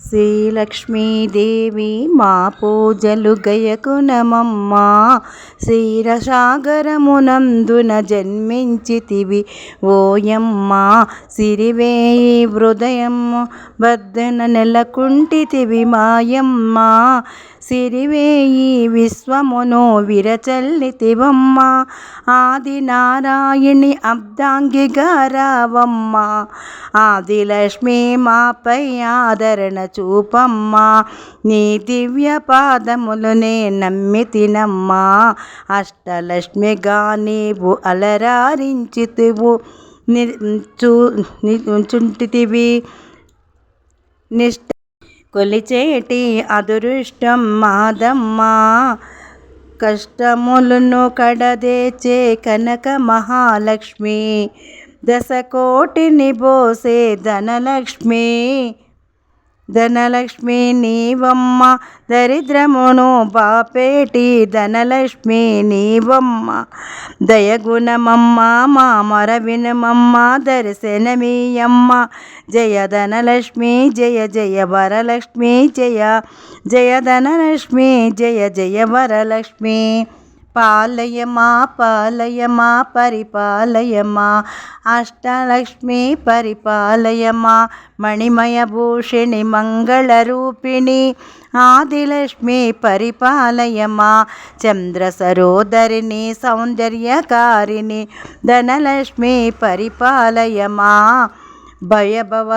శ్రీలక్ష్మీదేవి మా పూజలు గయకునమమ్మా. క్షీరసాగరమునందున జన్మించితివి ఓయమ్మా. సిరివేయి హృదయము బద్దన నెలకుంటితివి మాయమ్మా. సిరివేయి విశ్వమును విరచల్లితివమ్మా. ఆది నారాయణి అబ్దాంగిగా రావమ్మా. ఆదిలక్ష్మి మాపై ఆదరణ చూపమ్మా. నీ దివ్య పాదములనే నమ్మితినమ్మా. అష్టలక్ష్మిగా నీవు అలరారించితివు చుంటితివి నిష్ట కొలిచేటి అదృష్టం మాదమ్మా. కష్టములను కడదేచే కనక మహాలక్ష్మి, దశకోటిని బోసే ధనలక్ష్మి. ధనలక్ష్మి నీవమ్మ, దరిద్రమును బాపేటి ధనలక్ష్మి నీవమ్మ. దయగుణమమ్మ మా మొర వినుమమ్మ, దర్శనమీయమ్మ. జయ ధనలక్ష్మి జయ జయ వరలక్ష్మి, జయ జయ ధనలక్ష్మి జయ జయ వరలక్ష్మి. పాలయమా పాలయమా పరిపాలయమా, అష్టలక్ష్మి పరిపాలయమా. మణిమయ భూషిణి మంగళరూపిణి ఆదిలక్ష్మి పరిపాలయమా. చంద్ర సరోదరిని సౌందర్యకారిణి ధనలక్ష్మి పరిపాలయమా. భయభవ